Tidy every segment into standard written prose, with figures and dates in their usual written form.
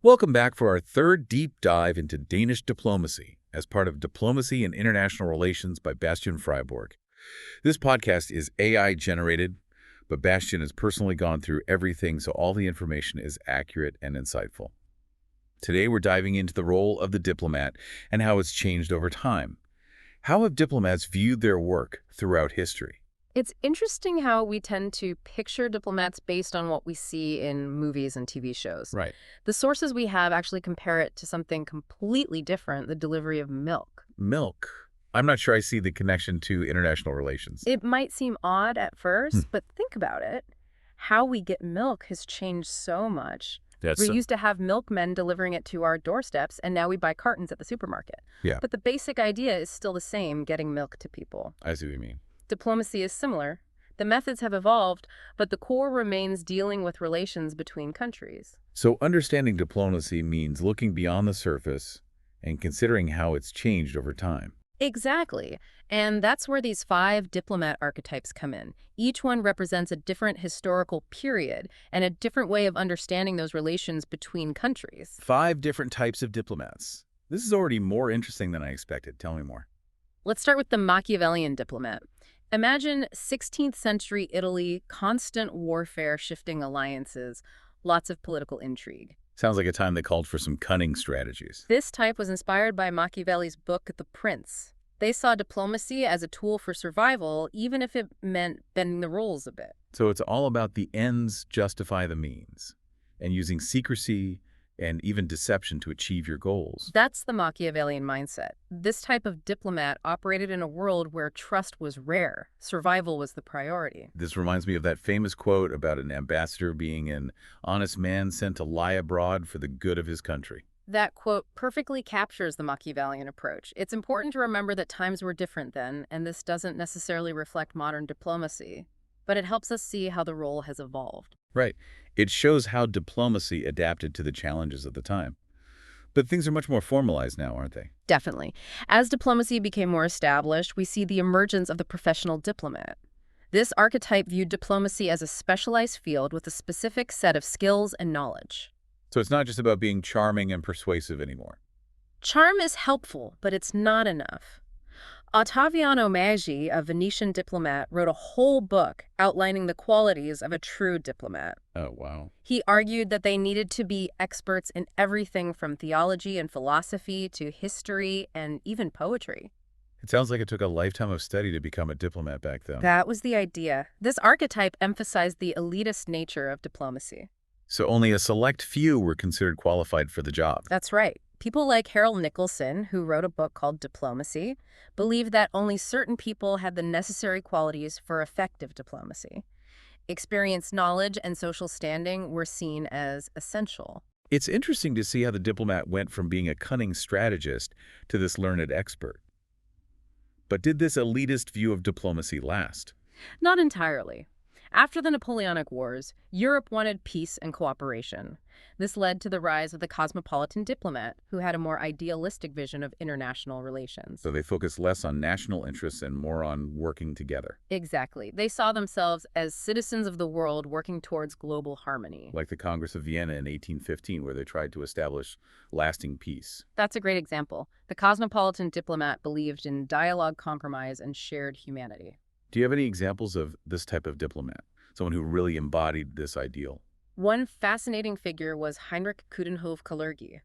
Welcome back for our third deep dive into Danish diplomacy as part of Diplomacy and International Relations by Bastian Freiburg. This podcast is AI generated, but Bastian has personally gone through everything so all the information is accurate and insightful. Today we're diving into the role of the diplomat and how it's changed over time. How have diplomats viewed their work throughout history? It's interesting how we tend to picture diplomats based on what we see in movies and TV shows. Right. The sources we have actually compare it to something completely different, the delivery of milk. Milk. I'm not sure I see the connection to international relations. It might seem odd at Hmm. first, but think about it. How we get milk has changed so much. That's We used to have milkmen delivering it to our doorsteps, and now we buy cartons at the supermarket. Yeah, But the basic idea is still the same, getting milk to people. I see what you mean. Diplomacy is similar. The methods have evolved, but the core remains dealing with relations between countries. So understanding diplomacy means looking beyond the surface and considering how it's changed over time. Exactly. And that's where these 5 diplomat archetypes come in. Each one represents a different historical period and a different way of understanding those relations between countries. 5 different types of diplomats. This is already more interesting than I expected. Tell me more. Let's start with the Machiavellian diplomat. Imagine 16th century Italy, constant warfare, shifting alliances, lots of political intrigue. Sounds like a time that called for some cunning strategies. This type was inspired by Machiavelli's book, The Prince. They saw diplomacy as a tool for survival, even if it meant bending the rules a bit. So it's all about the ends justify the means and using secrecy and even deception to achieve your goals. That's the Machiavellian mindset. This type of diplomat operated in a world where trust was rare. Survival was the priority. This reminds me of that famous quote about an ambassador being an honest man sent to lie abroad for the good of his country. That quote perfectly captures the Machiavellian approach. It's important to remember that times were different then, and this doesn't necessarily reflect modern diplomacy, but it helps us see how the role has evolved. Right. It shows how diplomacy adapted to the challenges of the time. But things are much more formalized now, aren't they? Definitely. As diplomacy became more established, we see the emergence of the professional diplomat. This archetype viewed diplomacy as a specialized field with a specific set of skills and knowledge. So it's not just about being charming and persuasive anymore. Charm is helpful, but it's not enough. Ottaviano Maggi, a Venetian diplomat, wrote a whole book outlining the qualities of a true diplomat. Oh, wow. He argued that they needed to be experts in everything from theology and philosophy to history and even poetry. It sounds like it took a lifetime of study to become a diplomat back then. That was the idea. This archetype emphasized the elitist nature of diplomacy. So only a select few were considered qualified for the job. That's right. People like Harold Nicholson, who wrote a book called Diplomacy, believed that only certain people had the necessary qualities for effective diplomacy. Experience, knowledge, and social standing were seen as essential. It's interesting to see how the diplomat went from being a cunning strategist to this learned expert. But did this elitist view of diplomacy last? Not entirely. After the Napoleonic Wars, Europe wanted peace and cooperation. This led to the rise of the cosmopolitan diplomat, who had a more idealistic vision of international relations. So they focused less on national interests and more on working together, Exactly. They saw themselves as citizens of the world working towards global harmony. like the Congress of Vienna in 1815, where they tried to establish lasting peace. That's a great example. The cosmopolitan diplomat believed in dialogue, compromise, and shared humanity. Do you have any examples of this type of diplomat, someone who really embodied this ideal? One fascinating figure was Heinrich Coudenhove-Kalergi.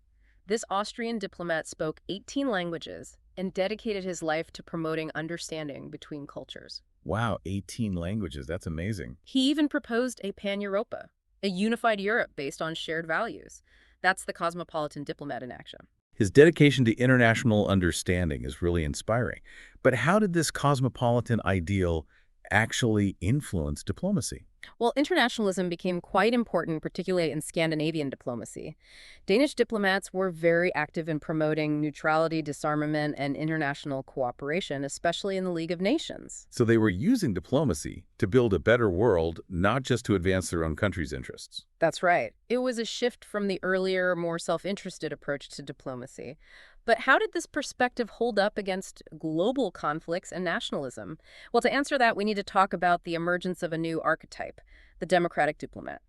This Austrian diplomat spoke 18 languages and dedicated his life to promoting understanding between cultures. Wow, 18 languages. That's amazing. He even proposed a pan-Europa, a unified Europe based on shared values. That's the cosmopolitan diplomat in action. His dedication to international understanding is really inspiring. But how did this cosmopolitan ideal actually influence diplomacy? Well, internationalism became quite important, particularly in Scandinavian diplomacy. Danish diplomats were very active in promoting neutrality, disarmament, and international cooperation, especially in the League of Nations. So they were using diplomacy to build a better world, not just to advance their own country's interests. That's right. It was a shift from the earlier, more self-interested approach to diplomacy. But how did this perspective hold up against global conflicts and nationalism? Well, to answer that, we need to talk about the emergence of a new archetype, the democratic diplomat.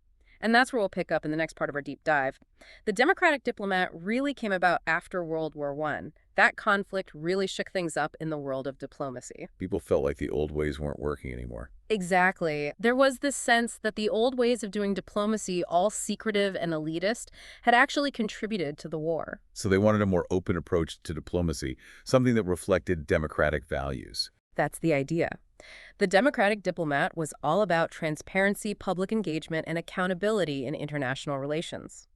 And that's where we'll pick up in the next part of our deep dive. The democratic diplomat really came about after World War I. That conflict really shook things up in the world of diplomacy. People felt like the old ways weren't working anymore. Exactly. There was this sense that the old ways of doing diplomacy, all secretive and elitist, had actually contributed to the war. So they wanted a more open approach to diplomacy, something that reflected democratic values. That's the idea. The democratic diplomat was all about transparency, public engagement, and accountability in international relations.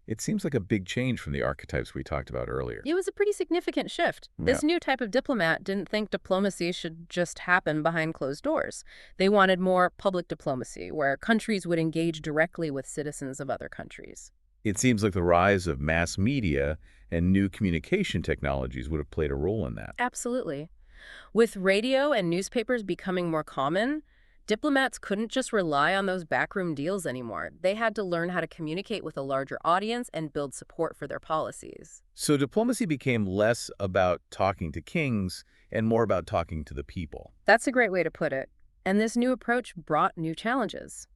It seems like a big change from the archetypes we talked about earlier. It was a pretty significant shift. This new type of diplomat didn't think diplomacy should just happen behind closed doors. They wanted more public diplomacy, where countries would engage directly with citizens of other countries. It seems like the rise of mass media and new communication technologies would have played a role in that. Absolutely. With radio and newspapers becoming more common, diplomats couldn't just rely on those backroom deals anymore. They had to learn how to communicate with a larger audience and build support for their policies. So diplomacy became less about talking to kings and more about talking to the people. That's a great way to put it. And this new approach brought new challenges.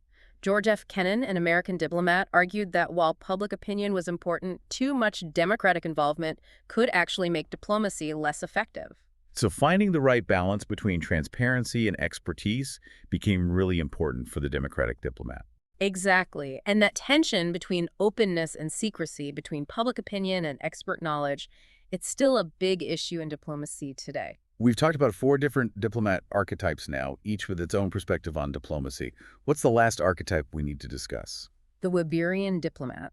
George F. Kennan, an American diplomat, argued that while public opinion was important, too much democratic involvement could actually make diplomacy less effective. So finding the right balance between transparency and expertise became really important for the democratic diplomat. Exactly. And that tension between openness and secrecy, between public opinion and expert knowledge, it's still a big issue in diplomacy today. We've talked about 4 different diplomat archetypes now, each with its own perspective on diplomacy. What's the last archetype we need to discuss? The Weberian diplomat.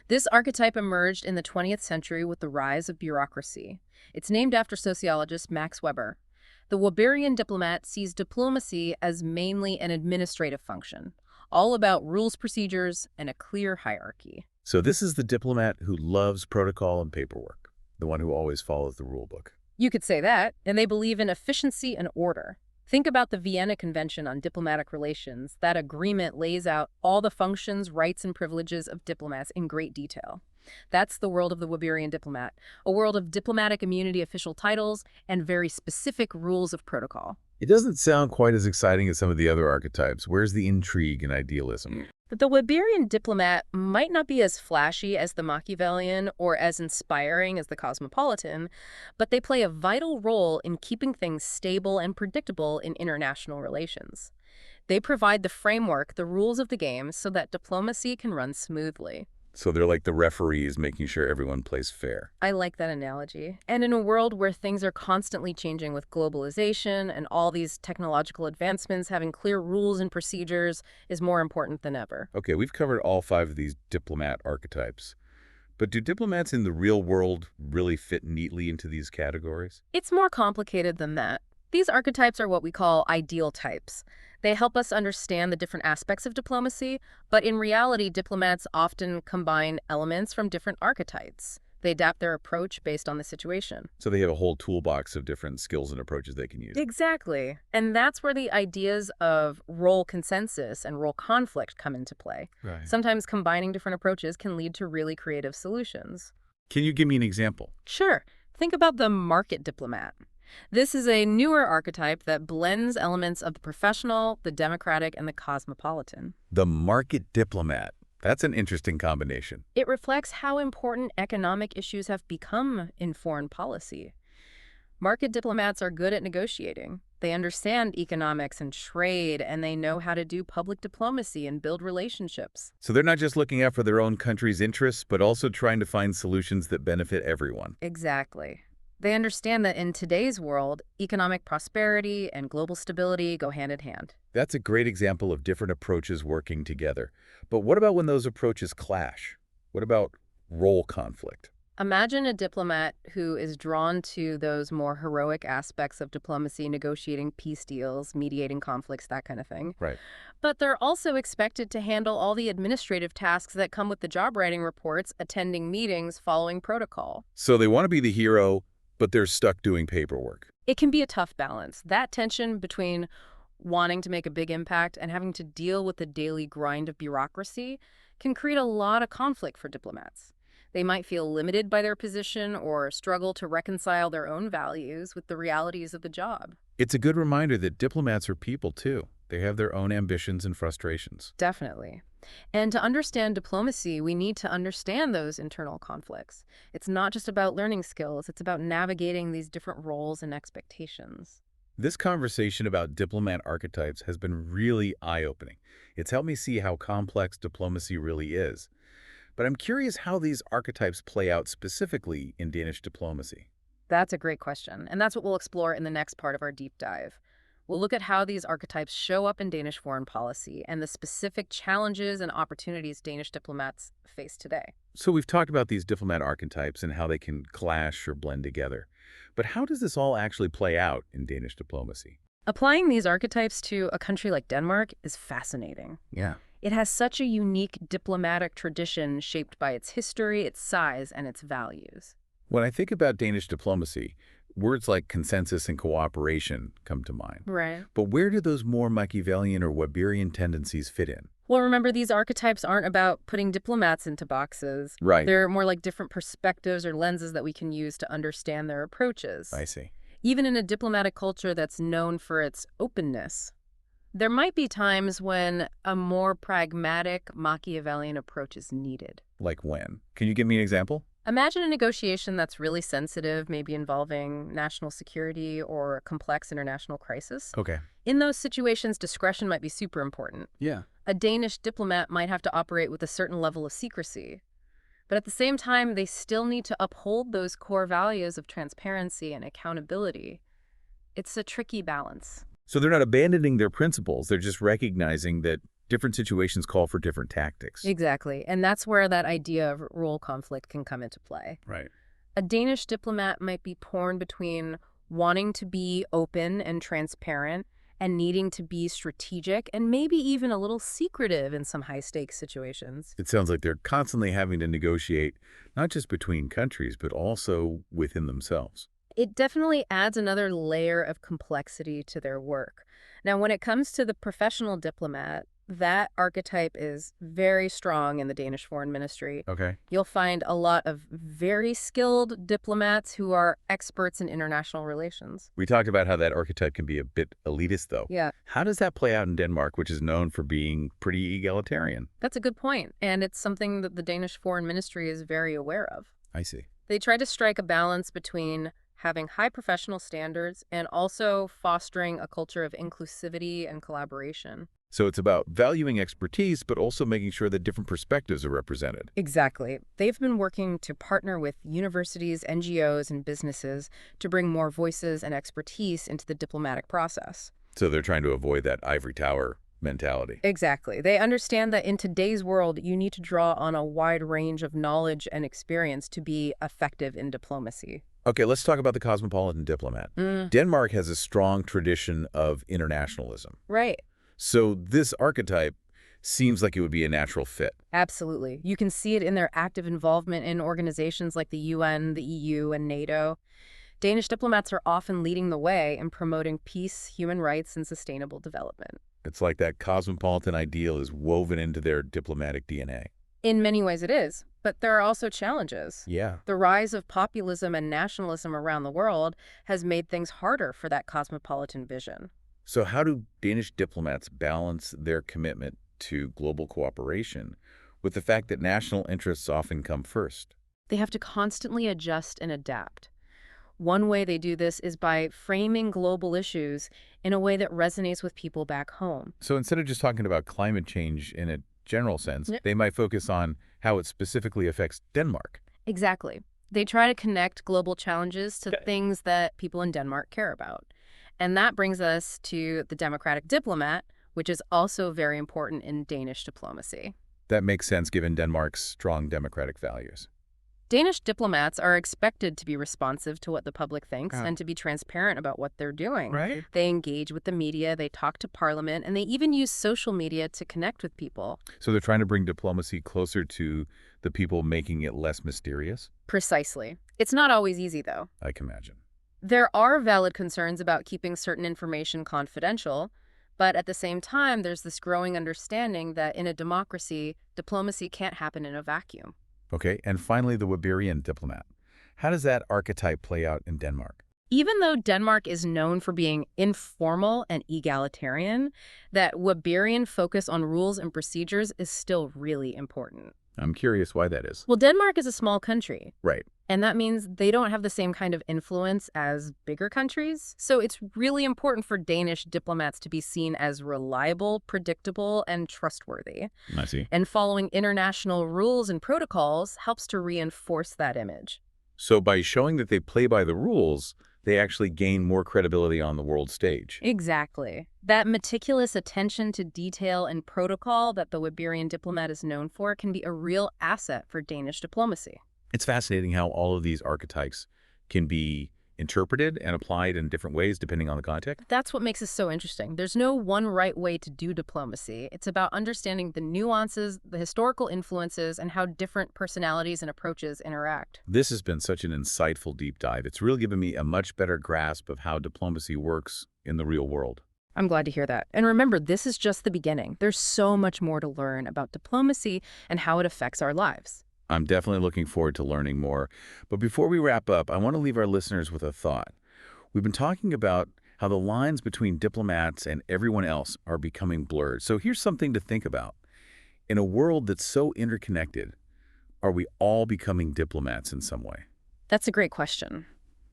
This archetype emerged in the 20th century with the rise of bureaucracy. It's named after sociologist Max Weber. The Weberian diplomat sees diplomacy as mainly an administrative function, all about rules, procedures, and a clear hierarchy. So this is the diplomat who loves protocol and paperwork, the one who always follows the rule book. You could say that, and they believe in efficiency and order. Think about the Vienna Convention on Diplomatic Relations. That agreement lays out all the functions, rights, and privileges of diplomats in great detail. That's the world of the Weberian diplomat, a world of diplomatic immunity, official titles, and very specific rules of protocol. It doesn't sound quite as exciting as some of the other archetypes. Where's the intrigue and idealism? But the Weberian diplomat might not be as flashy as the Machiavellian or as inspiring as the cosmopolitan, but they play a vital role in keeping things stable and predictable in international relations. They provide the framework, the rules of the game, so that diplomacy can run smoothly. So they're like the referees making sure everyone plays fair. I like that analogy. And in a world where things are constantly changing with globalization and all these technological advancements, having clear rules and procedures is more important than ever. Okay, we've covered all 5 of these diplomat archetypes. But do diplomats in the real world really fit neatly into these categories? It's more complicated than that. These archetypes are what we call ideal types. They help us understand the different aspects of diplomacy, but in reality, diplomats often combine elements from different archetypes. They adapt their approach based on the situation. So they have a whole toolbox of different skills and approaches they can use. Exactly. And that's where the ideas of role consensus and role conflict come into play. Right. Sometimes combining different approaches can lead to really creative solutions. Can you give me an example? Sure. Think about the market diplomat. This is a newer archetype that blends elements of the professional, the democratic, and the cosmopolitan. The market diplomat. That's an interesting combination. It reflects how important economic issues have become in foreign policy. Market diplomats are good at negotiating. They understand economics and trade, and they know how to do public diplomacy and build relationships. So they're not just looking out for their own country's interests, but also trying to find solutions that benefit everyone. Exactly. They understand that in today's world, economic prosperity and global stability go hand in hand. That's a great example of different approaches working together. But what about when those approaches clash? What about role conflict? Imagine a diplomat who is drawn to those more heroic aspects of diplomacy, negotiating peace deals, mediating conflicts, that kind of thing. Right. But they're also expected to handle all the administrative tasks that come with the job writing reports, attending meetings, following protocol. So they want to be the hero, but they're stuck doing paperwork. It can be a tough balance. That tension between wanting to make a big impact and having to deal with the daily grind of bureaucracy can create a lot of conflict for diplomats. They might feel limited by their position or struggle to reconcile their own values with the realities of the job. It's a good reminder that diplomats are people too. They have their own ambitions and frustrations. Definitely. And to understand diplomacy, we need to understand those internal conflicts. It's not just about learning skills, it's about navigating these different roles and expectations. This conversation about diplomat archetypes has been really eye-opening. It's helped me see how complex diplomacy really is. But I'm curious how these archetypes play out specifically in Danish diplomacy. That's a great question, and that's what we'll explore in the next part of our deep dive. We'll look at how these archetypes show up in Danish foreign policy and the specific challenges and opportunities Danish diplomats face today. So we've talked about these diplomat archetypes and how they can clash or blend together. But how does this all actually play out in Danish diplomacy? Applying these archetypes to a country like Denmark is fascinating. Yeah. It has such a unique diplomatic tradition shaped by its history, its size, and its values. When I think about Danish diplomacy, words like consensus and cooperation come to mind. Right. But where do those more Machiavellian or Weberian tendencies fit in? Well, remember, these archetypes aren't about putting diplomats into boxes. Right. They're more like different perspectives or lenses that we can use to understand their approaches. I see. Even in a diplomatic culture that's known for its openness, there might be times when a more pragmatic Machiavellian approach is needed. Like when? Can you give me an example? Imagine a negotiation that's really sensitive, maybe involving national security or a complex international crisis. Okay. In those situations, discretion might be super important. Yeah. A Danish diplomat might have to operate with a certain level of secrecy. But at the same time, they still need to uphold those core values of transparency and accountability. It's a tricky balance. So they're not abandoning their principles. They're just recognizing that different situations call for different tactics. Exactly. And that's where that idea of role conflict can come into play. Right. A Danish diplomat might be torn between wanting to be open and transparent and needing to be strategic and maybe even a little secretive in some high-stakes situations. It sounds like they're constantly having to negotiate, not just between countries, but also within themselves. It definitely adds another layer of complexity to their work. Now, when it comes to the professional diplomat, that archetype is very strong in the Danish Foreign Ministry. Okay. You'll find a lot of very skilled diplomats who are experts in international relations. We talked about how that archetype can be a bit elitist, though. Yeah, How does that play out in Denmark, which is known for being pretty egalitarian? that's a good point, and it's something that the Danish Foreign Ministry is very aware of. I see. They try to strike a balance between having high professional standards and also fostering a culture of inclusivity and collaboration. So it's about valuing expertise, but also making sure that different perspectives are represented. Exactly. They've been working to partner with universities, NGOs, and businesses to bring more voices and expertise into the diplomatic process. So they're trying to avoid that ivory tower mentality. Exactly. They understand that in today's world, you need to draw on a wide range of knowledge and experience to be effective in diplomacy. Okay, let's talk about the cosmopolitan diplomat. Denmark has a strong tradition of internationalism. Right. So this archetype seems like it would be a natural fit. Absolutely. You can see it in their active involvement in organizations like the UN, the EU, and NATO. Danish diplomats are often leading the way in promoting peace, human rights, and sustainable development. It's like that cosmopolitan ideal is woven into their diplomatic DNA. In many ways it is, but there are also challenges. Yeah. The rise of populism and nationalism around the world has made things harder for that cosmopolitan vision. So how do Danish diplomats balance their commitment to global cooperation with the fact that national interests often come first? They have to constantly adjust and adapt. One way they do this is by framing global issues in a way that resonates with people back home. So instead of just talking about climate change in a general sense, Yep. they might focus on how it specifically affects Denmark. Exactly. They try to connect global challenges to Okay. things that people in Denmark care about. And that brings us to the democratic diplomat, which is also very important in Danish diplomacy. That makes sense given Denmark's strong democratic values. Danish diplomats are expected to be responsive to what the public thinks Yeah. and to be transparent about what they're doing. Right. They engage with the media, they talk to parliament, and they even use social media to connect with people. So they're trying to bring diplomacy closer to the people, making it less mysterious, Precisely. It's not always easy, though. I can imagine. There are valid concerns about keeping certain information confidential, but at the same time, there's this growing understanding that in a democracy, diplomacy can't happen in a vacuum. Okay, and finally the Weberian diplomat. How does that archetype play out in Denmark? Even though Denmark is known for being informal and egalitarian, that Weberian focus on rules and procedures is still really important. I'm curious why that is. Well, Denmark is a small country, Right. and that means they don't have the same kind of influence as bigger countries. So it's really important for Danish diplomats to be seen as reliable, predictable, and trustworthy. I see. And following international rules and protocols helps to reinforce that image. So by showing that they play by the rules, they actually gain more credibility on the world stage. Exactly. That meticulous attention to detail and protocol that the Weberian diplomat is known for can be a real asset for Danish diplomacy. It's fascinating how all of these archetypes can be interpreted and applied in different ways depending on the context. That's what makes this so interesting. There's no one right way to do diplomacy. It's about understanding the nuances, the historical influences, and how different personalities and approaches interact. This has been such an insightful deep dive. It's really given me a much better grasp of how diplomacy works in the real world. I'm glad to hear that. And remember, this is just the beginning. There's so much more to learn about diplomacy and how it affects our lives. I'm definitely looking forward to learning more. But before we wrap up, I want to leave our listeners with a thought. We've been talking about how the lines between diplomats and everyone else are becoming blurred. So here's something to think about. In a world that's so interconnected, are we all becoming diplomats in some way? That's a great question.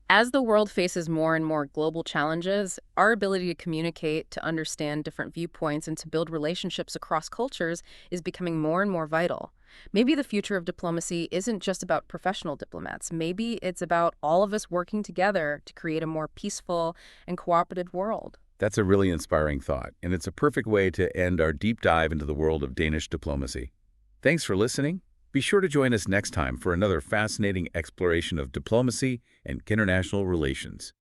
As the world faces more and more global challenges, our ability to communicate, to understand different viewpoints, and to build relationships across cultures is becoming more and more vital. Maybe the future of diplomacy isn't just about professional diplomats. Maybe it's about all of us working together to create a more peaceful and cooperative world. That's a really inspiring thought, and it's a perfect way to end our deep dive into the world of Danish diplomacy. Thanks for listening. Be sure to join us next time for another fascinating exploration of diplomacy and international relations.